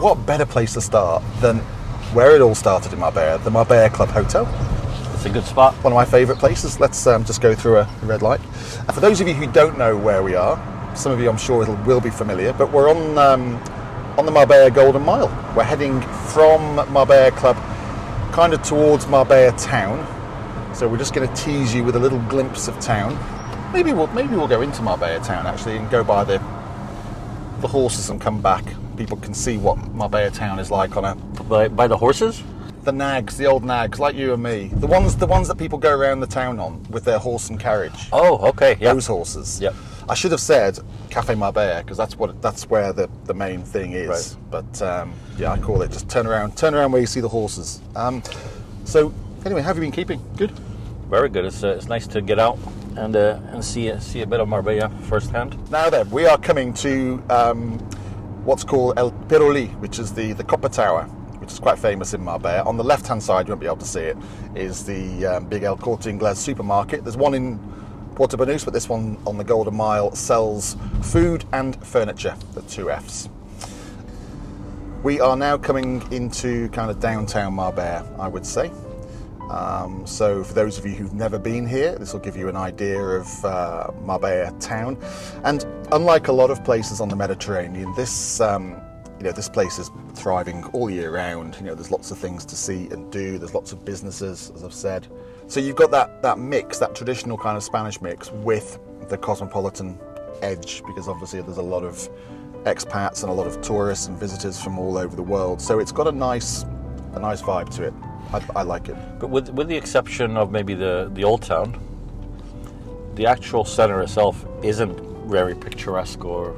what better place to start than where it all started in Marbella, the Marbella Club Hotel. It's a good spot. One of my favourite places. Let's just go through a red light. And for those of you who don't know where we are, some of you I'm sure will be familiar, but we're on the Marbella Golden Mile. We're heading from Marbella Club kind of towards Marbella town. So we're just going to tease you with a little glimpse of town. Maybe we'll go into Marbella town actually and go by the horses and come back. People can see what Marbella town is like on a... By the horses? The nags, the old nags, like you and me. The ones that people go around the town on with their horse and carriage. Oh, okay. Yeah. Those horses. Yep. I should have said Cafe Marbella because that's where the main thing is. Right. But yeah, I call it just turn around where you see the horses. So anyway, how have you been keeping? Good. Very good. It's nice to get out and see a bit of Marbella firsthand. Now then, we are coming to what's called El Piroli, which is the Copper Tower, which is quite famous in Marbella. On the left-hand side, you won't be able to see it, is the big El Corte Inglés supermarket. There's one in Puerto Banús, but this one on the Golden Mile sells food and furniture, the 2 Fs. We are now coming into kind of downtown Marbella, I would say. So for those of you who've never been here, this will give you an idea of Marbella town. And unlike a lot of places on the Mediterranean, this this place is thriving all year round. There's lots of things to see and do. There's lots of businesses, as I've said. So you've got that mix, that traditional kind of Spanish mix with the cosmopolitan edge, because obviously there's a lot of expats and a lot of tourists and visitors from all over the world. So it's got a nice vibe to it. I like it. But with the exception of maybe the old town, the actual centre itself isn't very picturesque or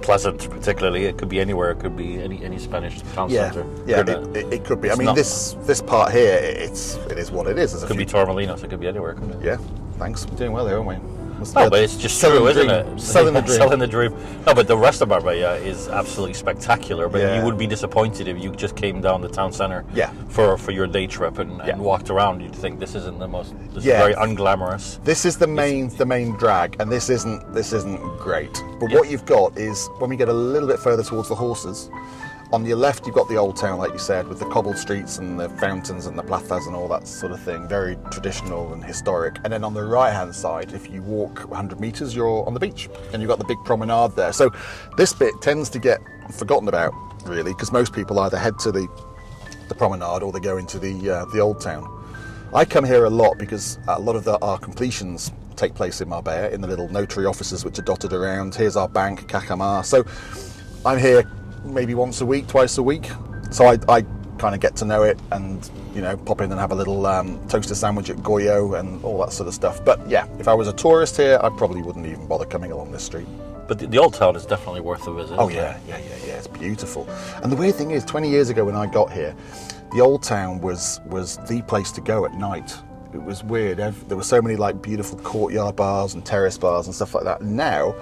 pleasant particularly. It could be anywhere. It could be any Spanish town centre. Yeah, it could be. I mean, this part here, it is what it is. It could be Torremolinos. It could be anywhere, couldn't it? Yeah, thanks. We're doing well here, aren't we? No, but it's just true, isn't it? Selling the dream. Selling the dream. No, but the rest of Marbella is absolutely spectacular. But you would be disappointed if you just came down the town centre for your day trip and walked around. You'd think this isn't the most. This is very unglamorous. This is the main drag, and this isn't great. But what you've got is when we get a little bit further towards the horses. On your left, you've got the old town, like you said, with the cobbled streets and the fountains and the plazas and all that sort of thing. Very traditional and historic. And then on the right-hand side, if you walk 100 metres, you're on the beach. And you've got the big promenade there. So this bit tends to get forgotten about, really, because most people either head to the promenade or they go into the old town. I come here a lot because a lot of our completions take place in Marbella, in the little notary offices which are dotted around. Here's our bank, Cajamar. So I'm here maybe once a week, twice a week. So I kind of get to know it and, pop in and have a little toaster sandwich at Goyo and all that sort of stuff. But yeah, if I was a tourist here, I probably wouldn't even bother coming along this street. But the old town is definitely worth a visit. Oh yeah, it's beautiful. And the weird thing is, 20 years ago when I got here, the old town was the place to go at night. It was weird. There were so many beautiful courtyard bars and terrace bars and stuff like that. And now,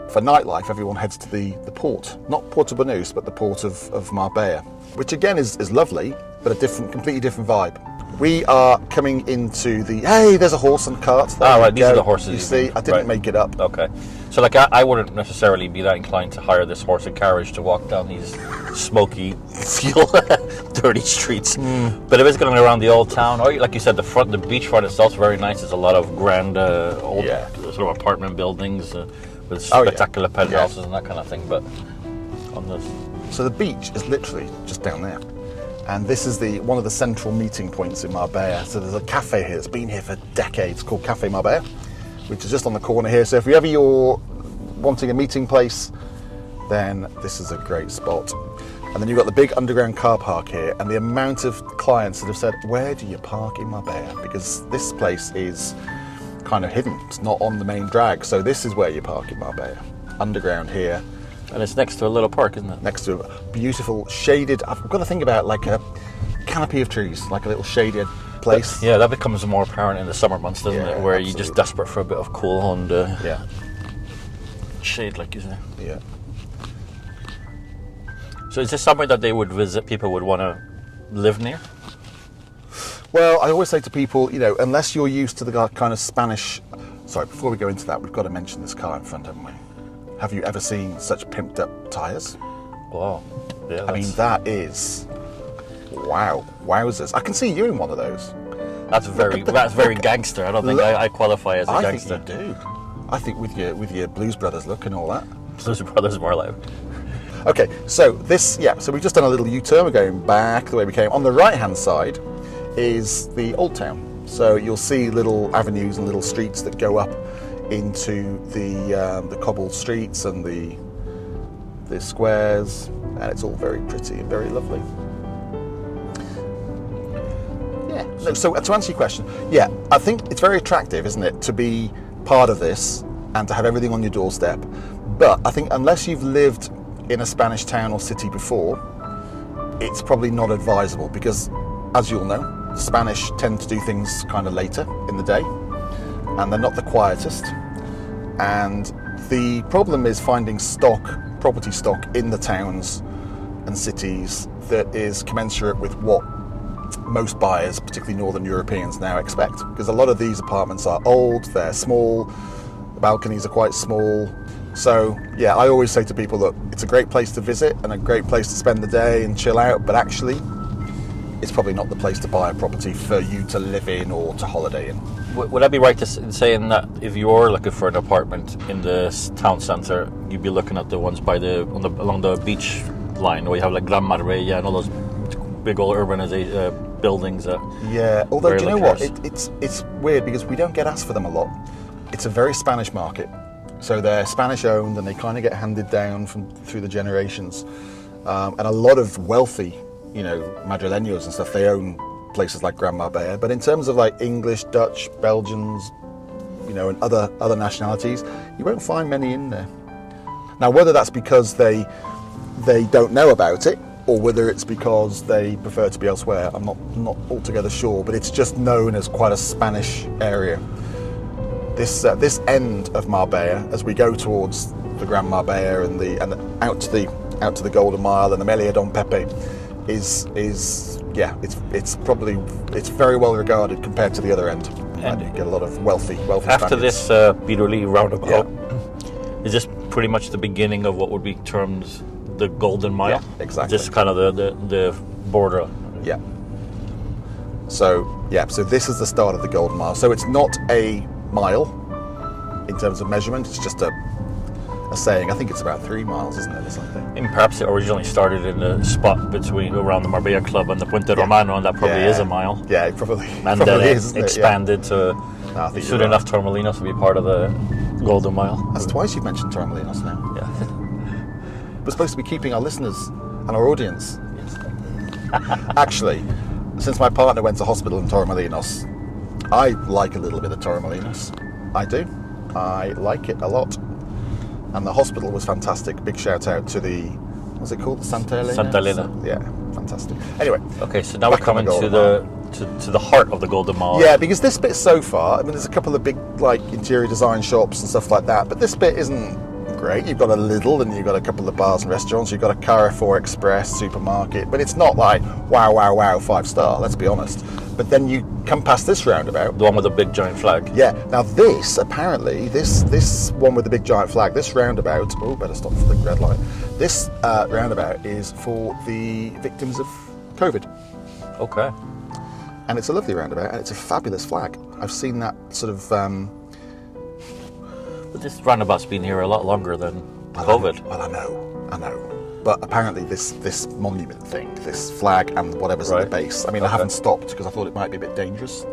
for nightlife, everyone heads to the port, not Puerto Banús, but the port of Marbella, which again is lovely, but completely different vibe. We are coming into there's a horse and cart. Right, these are the horses. You see, I didn't make it up. Okay. So I wouldn't necessarily be that inclined to hire this horse and carriage to walk down these smoky, dirty streets. But if it's going around the old town, or like you said, the beachfront itself is very nice. There's a lot of grand old sort of apartment buildings. With spectacular penthouses and that kind of thing, but on this. So the beach is literally just down there, and this is one of the central meeting points in Marbella. So there's a cafe here that's been here for decades called Cafe Marbella, which is just on the corner here. So if you're wanting a meeting place, then this is a great spot. And then you've got the big underground car park here, and the amount of clients that have said, where do you park in Marbella? Because this place is kind of hidden. It's not on the main drag, so this is where you park in Marbella. Underground here. And it's next to a little park, isn't it? Next to a beautiful shaded, I've got to think about like a canopy of trees, like a little shaded place. But, that becomes more apparent in the summer months, doesn't it? Where you're just desperate for a bit of cool and shade, like you say. Yeah. So is this somewhere that they would visit, people would want to live near? Well, I always say to people, unless you're used to the kind of Spanish... Sorry, before we go into that, we've got to mention this car in front, haven't we? Have you ever seen such pimped up tyres? Wow. Yeah, I mean, that is, wow, wowzers. I can see you in one of those. That's very gangster. I don't think I qualify as a gangster. I think you do. I think with your Blues Brothers look and all that. Blues Brothers more like. Okay, so so we've just done a little U-turn. We're going back the way we came. On the right-hand side is the Old Town. So you'll see little avenues and little streets that go up into the cobbled streets and the squares, and it's all very pretty and very lovely. Yeah. No, so to answer your question, yeah, I think it's very attractive, isn't it, to be part of this and to have everything on your doorstep. But I think unless you've lived in a Spanish town or city before, it's probably not advisable because, as you'll know, the Spanish tend to do things kind of later in the day, and they're not the quietest. And the problem is finding property stock in the towns and cities that is commensurate with what most buyers, particularly Northern Europeans, now expect. Because a lot of these apartments are old, they're small, the balconies are quite small. So, yeah, I always say to people, look, it's a great place to visit and a great place to spend the day and chill out, but actually, it's probably not the place to buy a property for you to live in or to holiday in. Would I be right in saying that if you're looking for an apartment in the town centre, you'd be looking at the ones along the beach line, where you have like Gran Marbella and all those big old urbanization buildings? Yeah, although do you know what? It's weird because we don't get asked for them a lot. It's a very Spanish market, so they're Spanish owned and they kind of get handed down through the generations. And a lot of wealthy, Madrileños and stuff, they own places like Gran Marbella. But in terms of like English, Dutch, Belgians, and other nationalities, you won't find many in there. Now, whether that's because they don't know about it, or whether it's because they prefer to be elsewhere, I'm not altogether sure. But it's just known as quite a Spanish area. This end of Marbella, as we go towards the Gran Marbella and out to the Golden Mile and the Melia Don Pepe, is it's very well regarded compared to the other end. And you get a lot of wealthy after Spaniards. This Woolley roundabout, is this pretty much the beginning of what would be termed the Golden Mile? Yeah, exactly. Just kind of the border. Yeah. So this is the start of the Golden Mile. So it's not a mile in terms of measurement. It's just a saying. I think it's about 3 miles, isn't it, or something? And perhaps it originally started in the spot around the Marbella Club and the Puente Romano, and that probably is a mile. Yeah, it probably. And probably then is, it expanded to soon enough Torremolinos to be part of the Golden Mile. That's twice you've mentioned Torremolinos now. Yeah. We're supposed to be keeping our listeners and our audience. Actually, since my partner went to hospital in Torremolinos, I like a little bit of Torremolinos. I do. I like it a lot. And the hospital was fantastic. Big shout out to what's it called? The Santa Elena? Santa Elena. Yeah, fantastic. Anyway. Okay, so now we're coming to the heart of the Golden Mile. Yeah, because this bit so far, I mean, there's a couple of big interior design shops and stuff like that, but this bit isn't great. You've got a Lidl and you've got a couple of bars and restaurants. You've got a Carrefour Express supermarket, but it's not like wow, 5-star. Let's be honest. But then you come past this roundabout. The one with the big giant flag. Yeah. Now this, apparently, this one with the big giant flag, this roundabout, better stop for the red light. This roundabout is for the victims of COVID. Okay. And it's a lovely roundabout and it's a fabulous flag. I've seen that sort of... But this roundabout's been here a lot longer than COVID. I know. But apparently this monument thing, this flag and whatever's at the base, I mean, I haven't stopped because I thought it might be a bit dangerous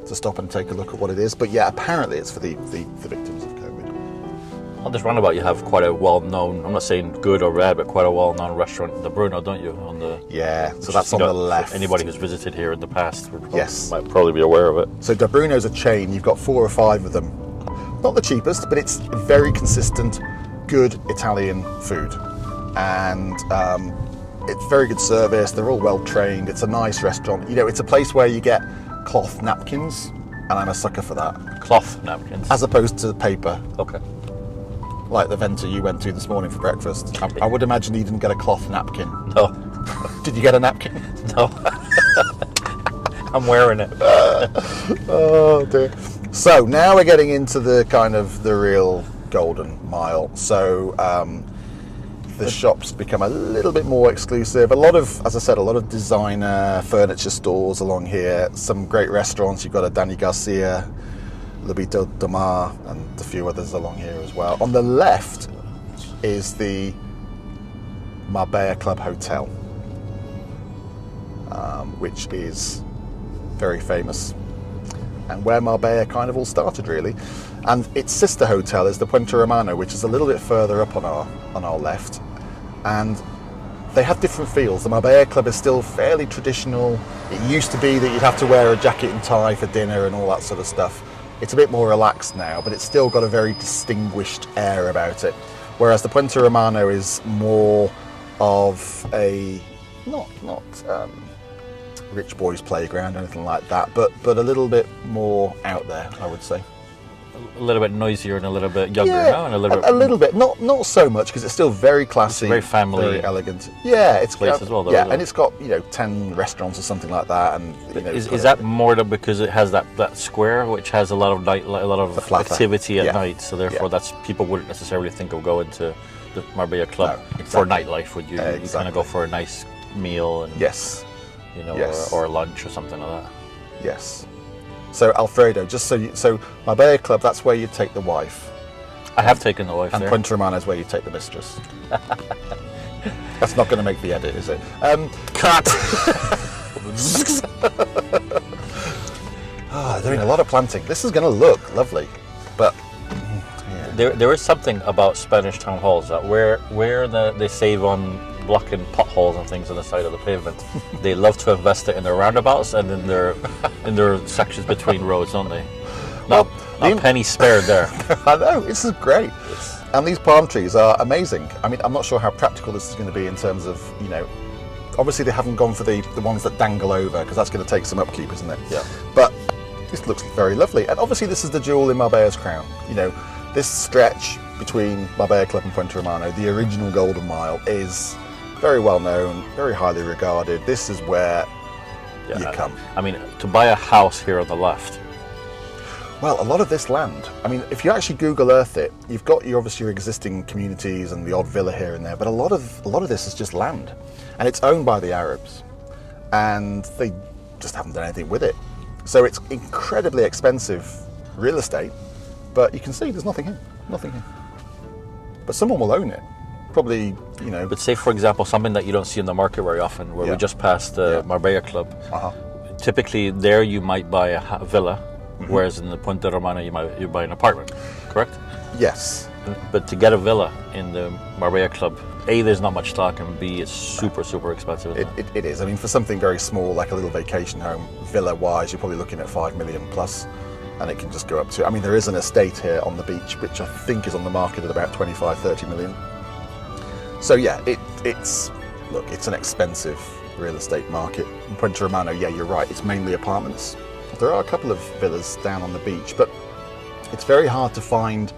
to stop and take a look at what it is. But yeah, apparently it's for the victims of COVID. On this roundabout, you have quite a well-known, I'm not saying good or bad, but quite a well-known restaurant, the Bruno, don't you? So that's on the left. Anybody who's visited here in the past might might probably be aware of it. So Da Bruno's a chain. You've got 4 or 5 of them. Not the cheapest, but it's very consistent, good Italian food. And it's very good service. They're all well trained. It's a nice restaurant. It's a place where you get cloth napkins, and I'm a sucker for that. Cloth napkins? As opposed to paper. Okay. Like the Venta you went to this morning for breakfast. I would imagine you didn't get a cloth napkin. No. Did you get a napkin? No. I'm wearing it. Oh dear. So now we're getting into the kind of the real Golden Mile. So the shops become a little bit more exclusive. A lot of, as I said, a lot of designer furniture stores along here. Some great restaurants. You've got a Danny Garcia, Lobito de Mar, and a few others along here as well. On the left is the Marbella Club Hotel, which is very famous, and where Marbella kind of all started, really. And its sister hotel is the Puente Romano, which is a little bit further up on our left. And they have different feels. The Marbella Club is still fairly traditional. It used to be that you'd have to wear a jacket and tie for dinner and all that sort of stuff. It's a bit more relaxed now, but it's still got a very distinguished air about it. Whereas the Puente Romano is more of a not rich boys playground or anything like that, but a little bit more out there, I would say. A little bit noisier and a little bit younger, Yeah, no? And a little bit. Not so much, because it's still very classy, It's very family, very elegant. Yeah, it's place as well, though, yeah, isn't it? and it's got 10 restaurants or something like that, and Is that more because it has that square which has a lot of flatter. activity at Yeah. night, so therefore Yeah. that's people wouldn't necessarily think of going to the Marbella Club No, for exactly. nightlife, would you? You kind Exactly. of go for a nice meal and Yes, Yes. or lunch or something like that. yes. So Alfredo, so Marbella Club, that's where you take the wife, I have taken the wife and there. Puente Romano is where you take the mistress. That's not going to make the edit, is it? Cut. They're doing a lot of planting. This is going to look lovely, but There is something about Spanish town halls that where they save on blocking potholes and things on the side of the pavement, they love to invest it in their roundabouts and in their sections between roads, don't they? Not a penny spared there. I know, this is great. And these palm trees are amazing. I mean, I'm not sure how practical this is going to be in terms of, obviously they haven't gone for the ones that dangle over, because that's going to take some upkeep, isn't it? Yeah. But this looks very lovely. And obviously this is the jewel in Marbella's crown. This stretch between Marbella Club and Puente Romano, the original Golden Mile, is very well known, very highly regarded. This is where you come. I mean, to buy a house here on the left, Well, a lot of this land, I mean, if you actually Google Earth it, you've got obviously your existing communities and the odd villa here and there, but a lot of this is just land, and it's owned by the Arabs, and they just haven't done anything with it. So it's incredibly expensive real estate, but you can see there's nothing here, But someone will own it, probably, but say for example something that you don't see in the market very often, where Yeah. we just passed the Marbella Club. Uh-huh. Typically, there you might buy a villa, whereas in the Puente Romano you buy an apartment, correct? Yes. But to get a villa in the Marbella Club, A, there's not much stock, and B, it's super expensive. Isn't it? It is. I mean, for something very small, like a little vacation home, villa-wise, you're probably looking at 5 million plus, and it can just go up to, I mean, there is an estate here on the beach, which I think is on the market at about 25, 30 million. So yeah, it's an expensive real estate market. In Puente Romano, yeah, you're right, it's mainly apartments. There are a couple of villas down on the beach, but it's very hard to find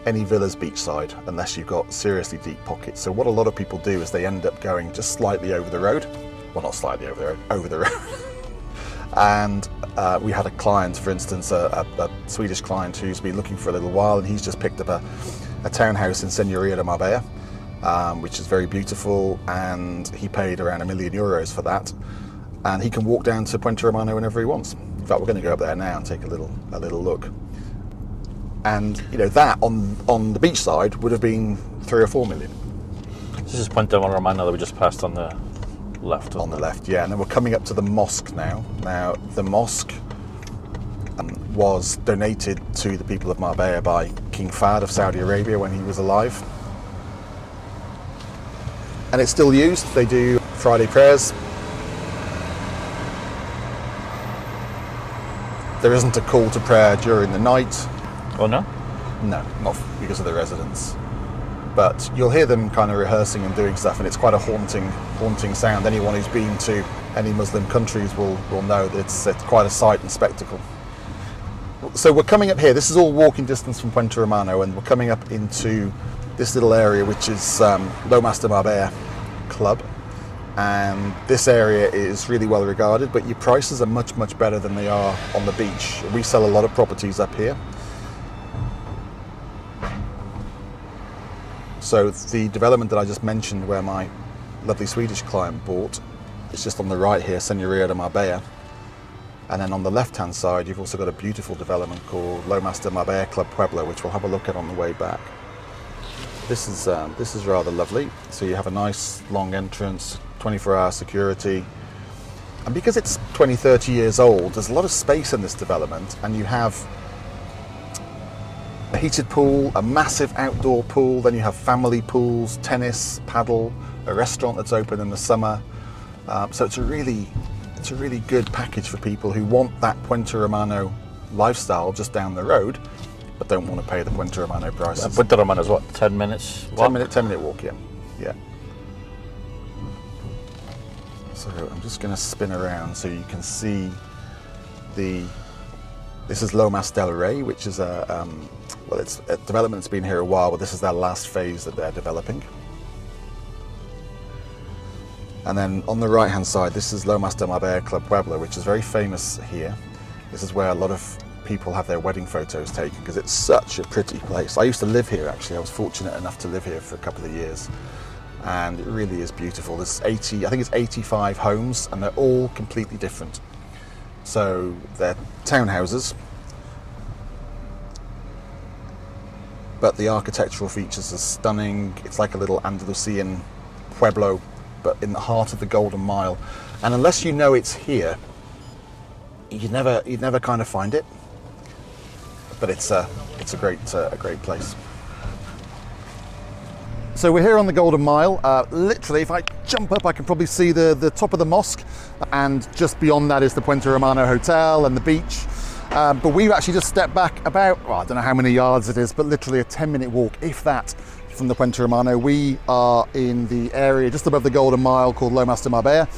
any villas beachside unless you've got seriously deep pockets. So what a lot of people do is they end up going just slightly over the road. Well, not slightly over the road. And we had a client, for instance, a Swedish client who's been looking for a little while, and he's just picked up a townhouse in Señorio de Marbella, which is very beautiful, and he paid around €1 million for that. And he can walk down to Puente Romano whenever he wants. In fact, we're going to go up there now and take a little look. And that on the beach side would have been 3 or 4 million. This is Puente Romano that we just passed on the left. On the left, yeah. And then we're coming up to the mosque now. Now, the mosque was donated to the people of Marbella by King Fahd of Saudi Arabia when he was alive. And it's still used. They do Friday prayers. There isn't a call to prayer during the night. Oh no? No, not because of the residents. But you'll hear them kind of rehearsing and doing stuff, and it's quite a haunting sound. Anyone who's been to any Muslim countries will know that it's quite a sight and spectacle. So we're coming up here. This is all walking distance from Puente Romano, and we're coming up into this little area, which is Lomas de Marbella Club. And this area is really well regarded, but your prices are much better than they are on the beach. We sell a lot of properties up here. So the development that I just mentioned where my lovely Swedish client bought, it's just on the right here, Señorio de Marbella. And then on the left-hand side, you've also got a beautiful development called Lomas de Marbella Club Pueblo, which we'll have a look at on the way back. This is rather lovely. So you have a nice long entrance, 24-hour security. And because it's 20, 30 years old, there's a lot of space in this development, and you have a heated pool, a massive outdoor pool, then you have family pools, tennis, paddle, a restaurant that's open in the summer. So it's a really good package for people who want that Puente Romano lifestyle just down the road, but don't want to pay the Puente Romano prices. Puente Romano is what, 10 minutes walk? 10 minute walk, yeah. So I'm just going to spin around so you can see this is Lomas del Rey, which is it's a development that's been here a while, but this is their last phase that they're developing. And then on the right hand side, this is Lomas de Marbella Club Pueblo, which is very famous here. This is where a lot of people have their wedding photos taken because it's such a pretty place. I used to live here actually. I was fortunate enough to live here for a couple of years, and it really is beautiful. There's I think it's 85 homes, and they're all completely different. So they're townhouses, but the architectural features are stunning. It's like a little Andalusian pueblo, but in the heart of the Golden Mile. And unless you know it's here, you'd never kind of find it. But it's a great place. So we're here on the Golden Mile. Literally, if I jump up, I can probably see the top of the mosque, and just beyond that is the Puente Romano Hotel and the beach. But we've actually just stepped back about, I don't know how many yards it is, but literally a 10-minute walk, if that, from the Puente Romano. We are in the area just above the Golden Mile called Lomas de Marbella.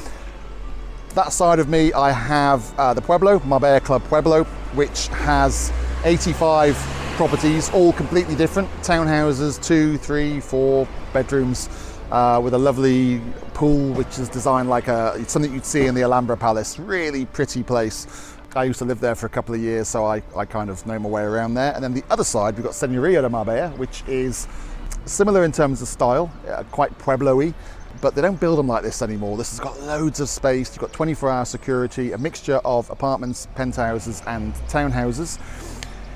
That side of me, I have the Pueblo, Marbella Club Pueblo, which has 85 properties, all completely different. Townhouses, 2, 3, 4 bedrooms, with a lovely pool, which is designed like it's something you'd see in the Alhambra Palace. Really pretty place. I used to live there for a couple of years, so I kind of know my way around there. And then the other side, we've got Señorio de Marbella, which is similar in terms of style, quite Pueblo-y, but they don't build them like this anymore. This has got loads of space. You've got 24-hour security, a mixture of apartments, penthouses and townhouses.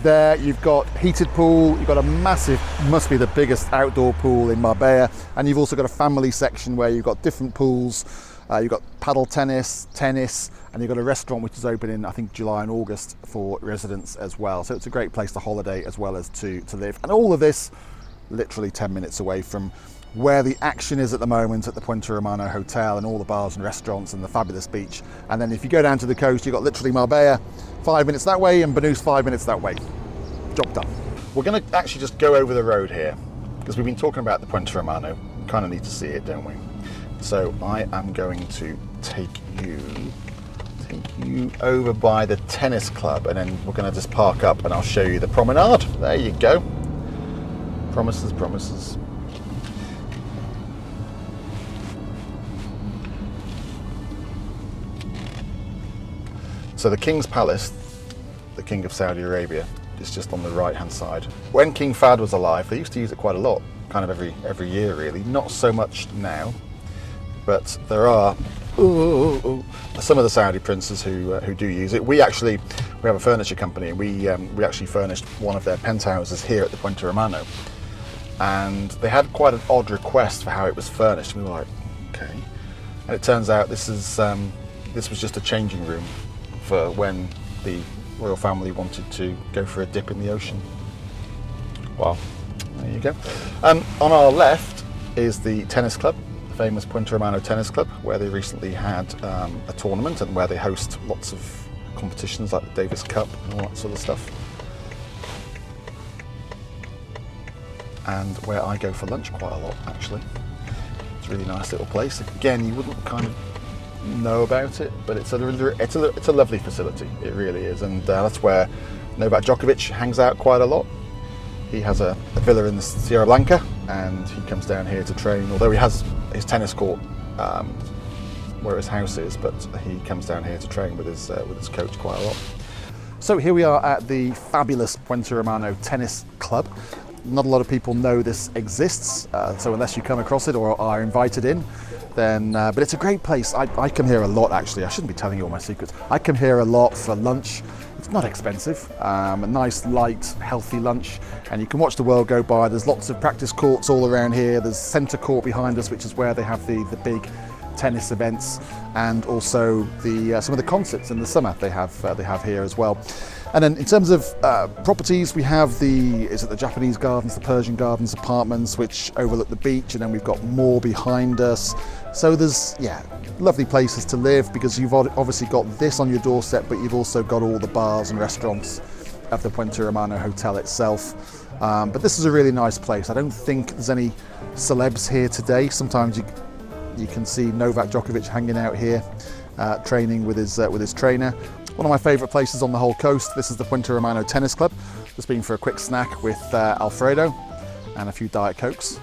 There you've got heated pool, you've got a massive, must be the biggest outdoor pool in Marbella, and you've also got a family section where you've got different pools. You've got paddle tennis, and you've got a restaurant which is open in, I think, July and August for residents as well. So it's a great place to holiday as well as to live. And all of this literally 10 minutes away from where the action is at the moment at the Puente Romano Hotel, and all the bars and restaurants and the fabulous beach. And then if you go down to the coast, you've got literally Marbella 5 minutes that way and Banús 5 minutes that way. Job done. We're going to actually just go over the road here because we've been talking about the Puente Romano. We kind of need to see it, don't we? So I am going to take you over by the tennis club, and then we're going to just park up and I'll show you the promenade. There you go. Promises. So the King's Palace, the King of Saudi Arabia, is just on the right hand side. When King Fahd was alive, they used to use it quite a lot, kind of every year really. Not so much now, but there are some of the Saudi princes who do use it. We have a furniture company, and we actually furnished one of their penthouses here at the Puente Romano, and they had quite an odd request for how it was furnished. We were like, okay, and it turns out this was just a changing room for when the royal family wanted to go for a dip in the ocean. Wow, there you go. On our left is the tennis club, the famous Puente Romano Tennis Club, where they recently had a tournament and where they host lots of competitions like the Davis Cup and all that sort of stuff. And where I go for lunch quite a lot, actually. It's a really nice little place. Again, you wouldn't kind of know about it, but it's a lovely facility. It really is, and that's where Novak Djokovic hangs out quite a lot. He has a villa in the Sierra Blanca, and he comes down here to train. Although he has his tennis court where his house is, but he comes down here to train with his coach quite a lot. So here we are at the fabulous Puente Romano Tennis Club. not a lot of people know this exists, so unless you come across it or are invited in, then, but it's a great place. I come here a lot, actually. I shouldn't be telling you all my secrets. I come here a lot for lunch. It's not expensive, a nice, light, healthy lunch, and you can watch the world go by. There's lots of practice courts all around here. There's Centre court behind us, which is where they have the big tennis events, and also some of the concerts in the summer they have here as well. And then in terms of properties, we have the Japanese Gardens, the Persian Gardens apartments, which overlook the beach, and then we've got more behind us. So there's, lovely places to live, because you've obviously got this on your doorstep, but you've also got all the bars and restaurants of the Puente Romano Hotel itself. But this is a really nice place. I don't think there's any celebs here today. Sometimes you can see Novak Djokovic hanging out here, training with his trainer. One of my favourite places on the whole coast. This is the Puente Romano Tennis Club. Just been for a quick snack with Alfredo and a few Diet Cokes.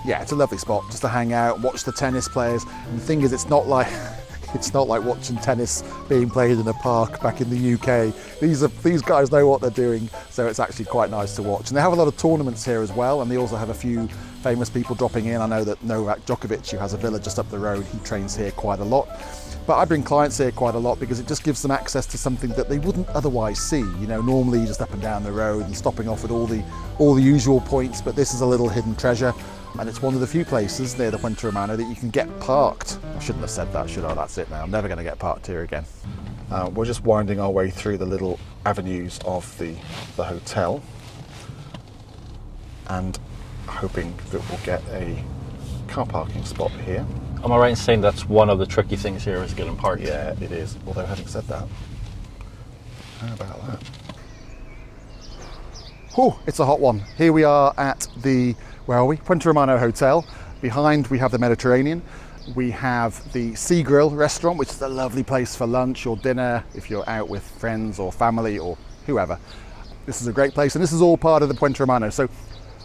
Yeah, it's a lovely spot just to hang out, watch the tennis players. And the thing is, it's not like watching tennis being played in a park back in the UK. These guys know what they're doing, so it's actually quite nice to watch. And they have a lot of tournaments here as well, and they also have a few famous people dropping in. I know that Novak Djokovic, who has a villa just up the road, he trains here quite a lot. But I bring clients here quite a lot because it just gives them access to something that they wouldn't otherwise see. You know, normally just up and down the road and stopping off at all the usual points, but this is a little hidden treasure. And it's one of the few places near the Puente Romano that you can get parked. I shouldn't have said that, should I? That's it now. I'm never going to get parked here again. We're just winding our way through the little avenues of the hotel, and hoping that we'll get a car parking spot here. Am I right in saying that's one of the tricky things here is getting parked? Yeah, it is. Although having said that, how about that? Oh, it's a hot one. Here we are at the, where are we? Puente Romano Hotel. Behind we have the Mediterranean. We have the Sea Grill restaurant, which is a lovely place for lunch or dinner if you're out with friends or family or whoever. This is a great place, and this is all part of the Puente Romano. So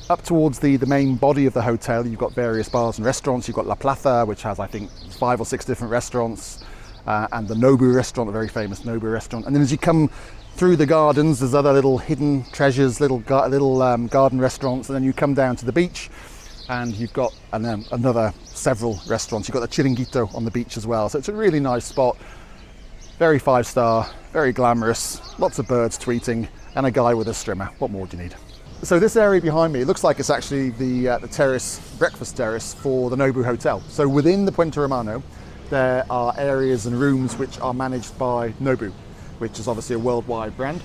up towards the main body of the hotel, you've got various bars and restaurants. You've got La Plaza, which has, I think, 5 or 6 different restaurants, and the Nobu restaurant, the very famous Nobu restaurant. And then as you come through the gardens, there's other little hidden treasures, little garden restaurants, and then you come down to the beach, and you've got another several restaurants. You've got the Chiringuito on the beach as well. So it's a really nice spot, very 5-star, very glamorous, lots of birds tweeting, and a guy with a strimmer. What more do you need? So this area behind me, it looks like it's actually the terrace, breakfast terrace for the Nobu Hotel. So within the Puente Romano, there are areas and rooms which are managed by Nobu, which is obviously a worldwide brand.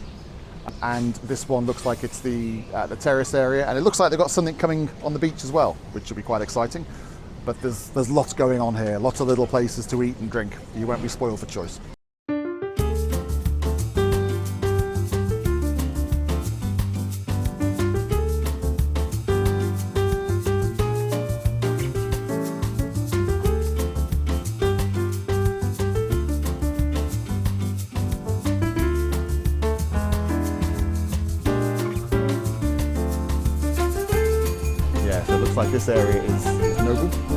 And this one looks like it's the terrace area, and it looks like they've got something coming on the beach as well, which will be quite exciting. But there's lots going on here, lots of little places to eat and drink. You won't be spoiled for choice. Yeah, so it looks like this area is Nobu.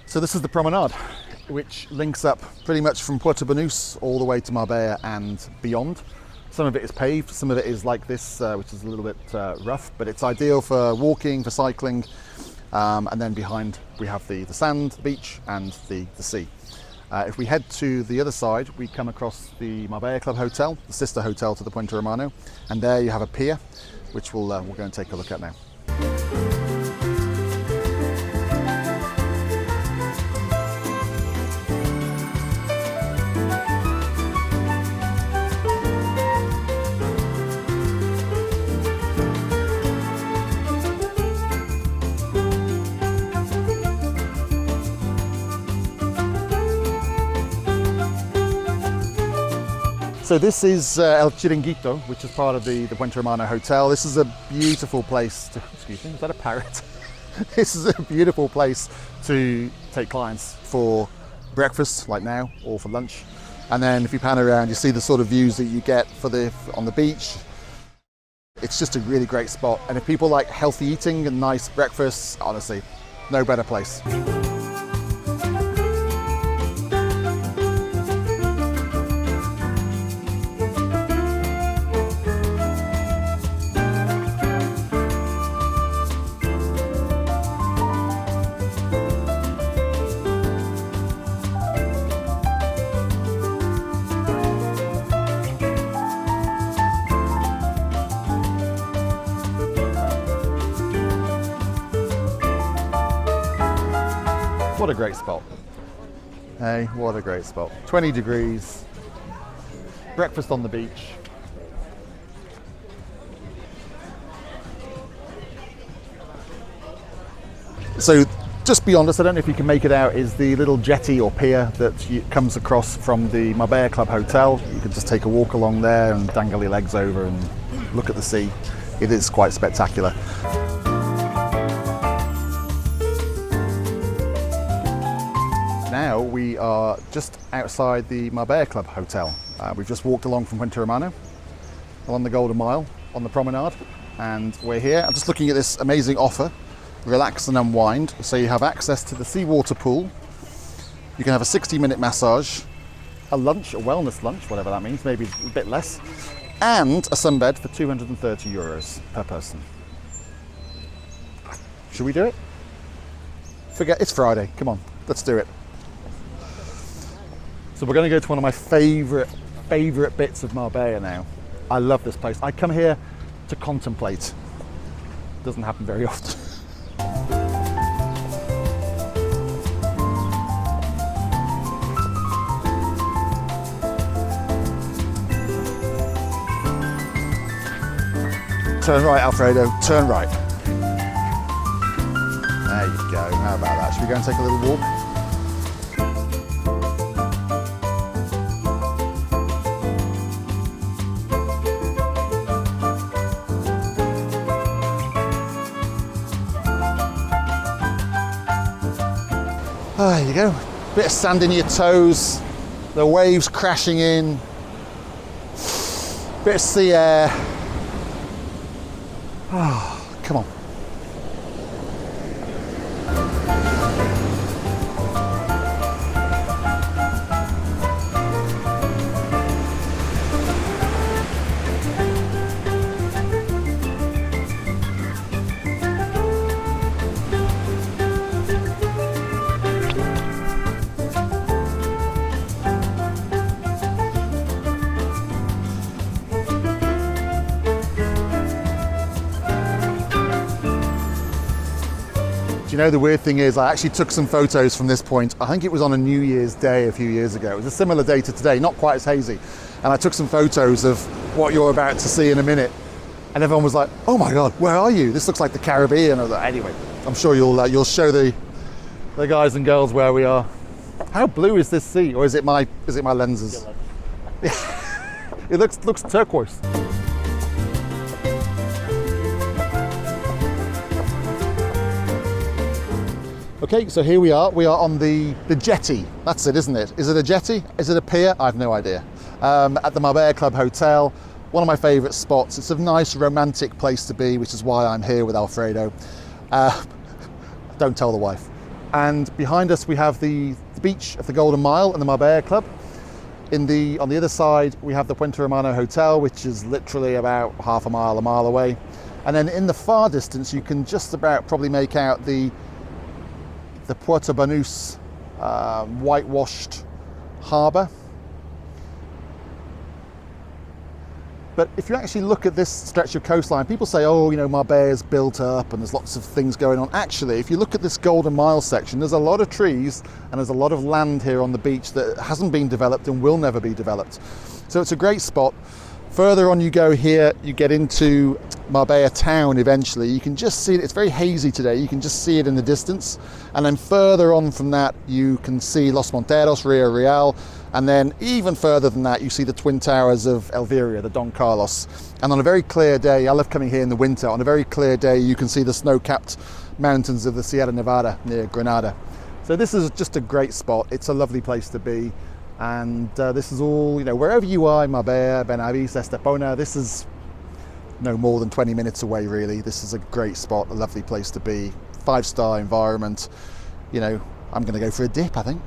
So this is the promenade, which links up pretty much from Puerto Banús all the way to Marbella and beyond. Some of it is paved, some of it is like this, which is a little bit rough, but it's ideal for walking, for cycling, and then behind we have the sand beach and the sea. If we head to the other side, we come across the Marbella Club Hotel, the sister hotel to the Puente Romano, and there you have a pier, which we'll go and take a look at now. So this is El Chiringuito, which is part of the Puente Romano Hotel. This is a beautiful place to, excuse me, is that a parrot? This is a beautiful place to take clients for breakfast, like now, or for lunch. And then if you pan around, you see the sort of views that you get on the beach. It's just a really great spot. And if people like healthy eating and nice breakfasts, honestly, no better place. What a great spot. Hey, what a great spot. 20 degrees, breakfast on the beach. So just beyond us, I don't know if you can make it out, is the little jetty or pier that comes across from the Marbella Club Hotel. You can just take a walk along there and dangle your legs over and look at the sea. It is quite spectacular. Now we are just outside the Marbella Club Hotel. We've just walked along from Puente Romano, along the Golden Mile, on the promenade, and we're here. I'm just looking at this amazing offer, relax and unwind. So you have access to the seawater pool, you can have a 60-minute massage, a lunch, a wellness lunch, whatever that means, maybe a bit less, and a sunbed for €230 per person. Should we do it? Forget, it's Friday, come on, let's do it. So we're going to go to one of my favourite bits of Marbella now. I love this place. I come here to contemplate. Doesn't happen very often. Turn right, Alfredo, turn right. There you go, how about that? Should we go and take a little walk? There you go, bit of sand in your toes, the waves crashing in, bit of sea air. Oh, come on. You know, the weird thing is I actually took some photos from this point. I think it was on a New Year's Day a few years ago. It was a similar day to today, not quite as hazy. And I took some photos of what you're about to see in a minute. And everyone was like, oh my God, where are you? This looks like the Caribbean. I was like, anyway, I'm sure you'll show the guys and girls where we are. How blue is this sea? Or is it my lenses? It looks turquoise. Okay, so here we are. We are on the jetty. That's it, isn't it? Is it a jetty? Is it a pier? I have no idea. At the Marbella Club Hotel, one of my favourite spots. It's a nice romantic place to be, which is why I'm here with Alfredo. Don't tell the wife. And behind us we have the beach of the Golden Mile and the Marbella Club. On the other side we have the Puente Romano Hotel, which is literally about a mile away. And then in the far distance you can just about probably make out the Puerto Banús whitewashed harbour. But if you actually look at this stretch of coastline, people say, oh, you know, Marbella's built up and there's lots of things going on. Actually, if you look at this Golden Mile section, there's a lot of trees and there's a lot of land here on the beach that hasn't been developed and will never be developed. So it's a great spot. Further on you go here, you get into Marbella town eventually. You can just see it, it's very hazy today, you can just see it in the distance. And then further on from that, you can see Los Monteros, Rio Real, and then even further than that, you see the Twin Towers of Elvira, the Don Carlos. And on a very clear day, I love coming here in the winter, on a very clear day, you can see the snow-capped mountains of the Sierra Nevada near Granada. So this is just a great spot. It's a lovely place to be. And this is all, wherever you are in Marbella, Benavis, Estepona, this is no more than 20 minutes away, really. This is a great spot, a lovely place to be. 5-star environment. I'm going to go for a dip, I think.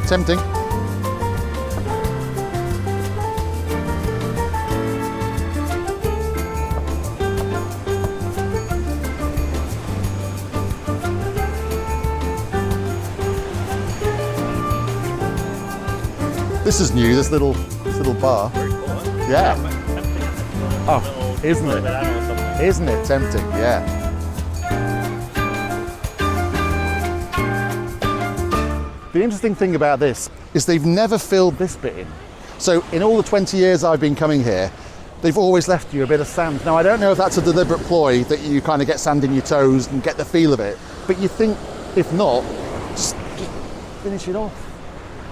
Tempting. This is new, this little bar. Yeah. Oh, isn't it? Isn't it tempting? Yeah. The interesting thing about this is they've never filled this bit in. So in all the 20 years I've been coming here, they've always left you a bit of sand. Now I don't know if that's a deliberate ploy that you kind of get sand in your toes and get the feel of it, but you think, if not, just finish it off.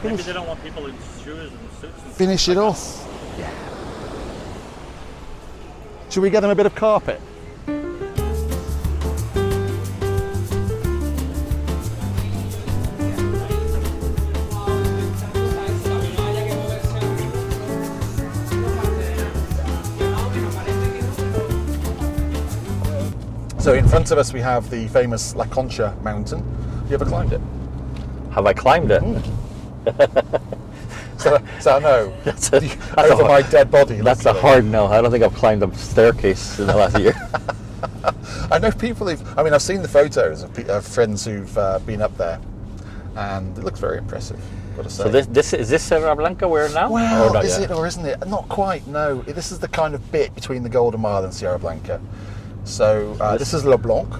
Maybe they don't want people in shoes and suits. Finish it off. Yeah. Should we get them a bit of carpet? So in front of us we have the famous La Concha mountain. Have you ever climbed it? Have I climbed it? So no. That's over my dead body. That's a hard no. I don't think I've climbed a staircase in the last year. I know people I've seen the photos of friends who've been up there, and it looks very impressive, got to say. So this is this Sierra Blanca we're now? Well, is it or isn't it? Not quite, no. This is the kind of bit between the Golden Mile and Sierra Blanca. So this is Le Blanc,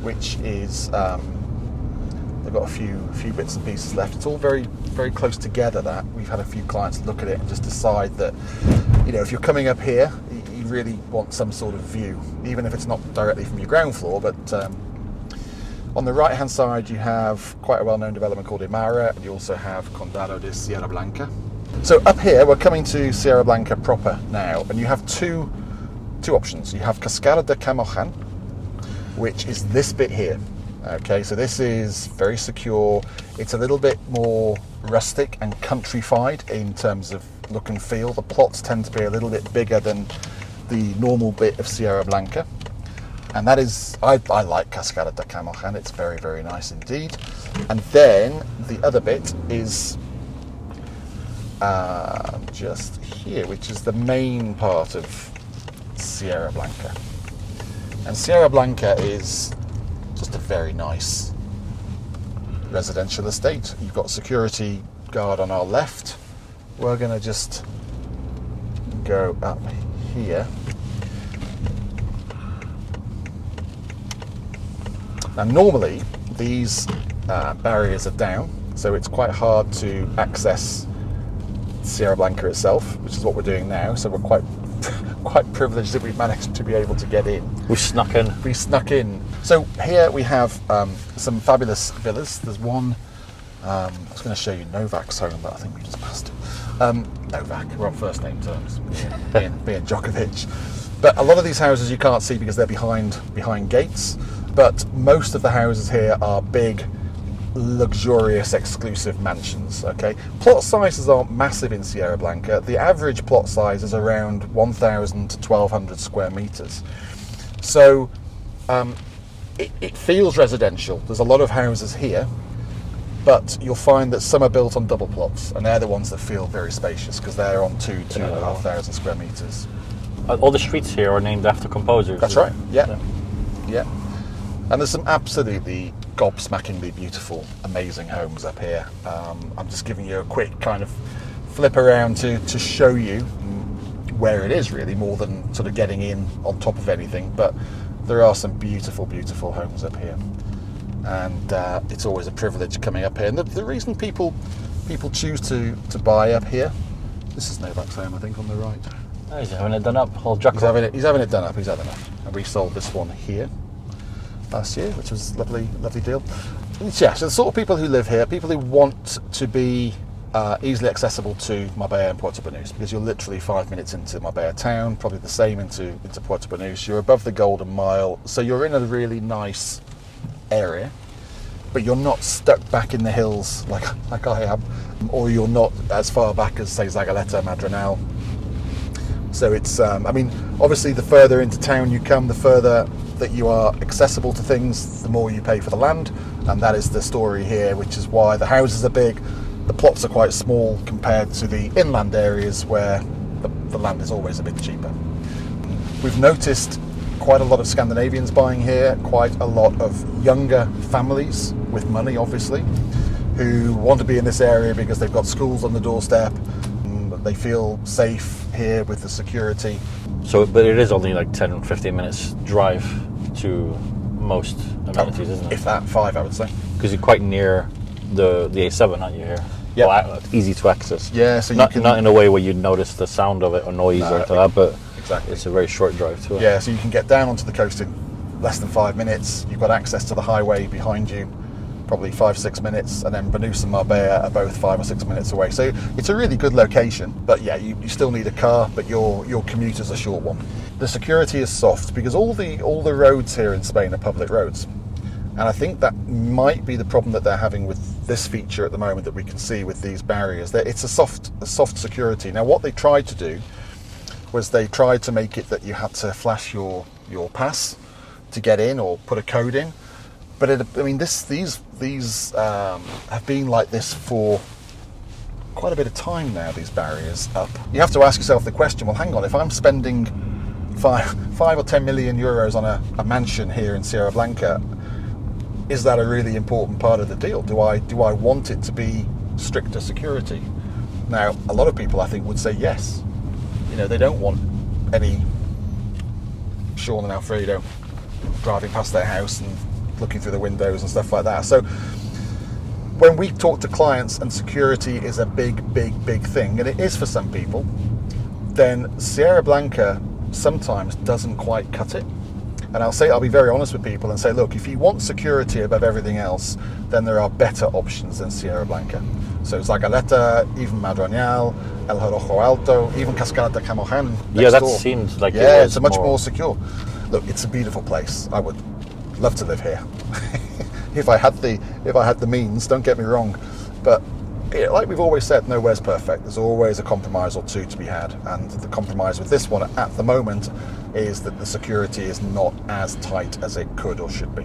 which is they've got a few bits and pieces left. It's all very, very close together. That we've had a few clients look at it and just decide that if you're coming up here, you really want some sort of view, even if it's not directly from your ground floor. But on the right hand side, you have quite a well-known development called Imara, and you also have Condado de Sierra Blanca. So up here, we're coming to Sierra Blanca proper now, and you have two options. You have Cascada de Camojan, which is this bit here. Okay, so this is very secure. It's a little bit more rustic and countrified in terms of look and feel. The plots tend to be a little bit bigger than the normal bit of Sierra Blanca. And that is, I like Cascada de Camojan. It's very, very nice indeed. And then the other bit is just here, which is the main part of Sierra Blanca. And Sierra Blanca is just a very nice residential estate. You've got security guard on our left. We're going to just go up here. Now normally these barriers are down, so it's quite hard to access Sierra Blanca itself, which is what we're doing now. So we're quite privileged that we've managed to be able to get in. We snuck in. We snuck in. So here we have some fabulous villas. There's one, I was going to show you Novak's home, but I think we just passed it. Novak, we're on first name terms, being Djokovic. But a lot of these houses you can't see because they're behind gates, but most of the houses here are big, luxurious, exclusive mansions. Okay, plot sizes aren't massive in Sierra Blanca. The average plot size is around 1,000 to 1,200 square meters. So it feels residential. There's a lot of houses here, but you'll find that some are built on double plots, and they're the ones that feel very spacious because they're on 2,500 square meters. All the streets here are named after composers. That's right. Yeah. And there's some absolutely gobsmackingly beautiful, amazing homes up here. I'm just giving you a quick kind of flip around to show you where it is, really, more than sort of getting in on top of anything. But there are some beautiful, beautiful homes up here, and it's always a privilege coming up here. And the reason people choose to buy up here, this is Novak's home, I think, on the right. Oh, he's having it done up. He's having it done up. He's had enough. And we sold this one here last year, which was a lovely deal. Yeah, so the sort of people who live here, people who want to be easily accessible to Marbella and Puerto Banús, because you're literally 5 minutes into Marbella town, probably the same into Puerto Banús. You're above the Golden Mile, so you're in a really nice area, but you're not stuck back in the hills like I am, or you're not as far back as, say, Zagaleta, Madronal. So it's, I mean, obviously the further into town you come, the further that you are accessible to things, the more you pay for the land, and that is the story here, which is why the houses are big. The plots are quite small compared to the inland areas where the land is always a bit cheaper. We've noticed quite a lot of Scandinavians buying here, quite a lot of younger families with money, obviously, who want to be in this area because they've got schools on the doorstep. They feel safe here with the security. So, but it is only like 10, 15 minutes drive to most amenities, isn't it? If that, 5, I would say. Because you're quite near the A7, aren't you, here? Yeah. Well, easy to access. Yeah, so not in a way where you'd notice the sound of it or noise or anything like that, but exactly. It's a very short drive to it. Yeah, so you can get down onto the coast in less than 5 minutes. You've got access to the highway behind you, probably 5-6 minutes, and then Banús and Marbella are both 5 or 6 minutes away. So it's a really good location, but yeah, you still need a car, but your commute is a short one. The security is soft because all the roads here in Spain are public roads. And I think that might be the problem that they're having with this feature at the moment that we can see with these barriers. That it's a soft security. Now, what they tried to do was they tried to make it that you had to flash your pass to get in or put a code in. But these have been like this for quite a bit of time now. These barriers up. You have to ask yourself the question: well, hang on, if I'm spending 5 or 10 million euros on a mansion here in Sierra Blanca, is that a really important part of the deal? Do I want it to be stricter security? Now, a lot of people, I think, would say yes. You know, they don't want any Sean and Alfredo driving past their house and looking through the windows and stuff like that. So when we talk to clients and security is a big thing, and it is for some people, then Sierra Blanca sometimes doesn't quite cut it. And I'll be very honest with people and say, look, if you want security above everything else, then there are better options than Sierra Blanca. So Zagaleta, even Madronal, El Horojo Alto, even Cascada de Camojan. Yeah, that door. seems like it's much more secure. Look, it's a beautiful place. I would love to live here if I had the means. Don't get me wrong, but like we've always said, nowhere's perfect. There's always a compromise or two to be had, and the compromise with this one at the moment is that the security is not as tight as it could or should be.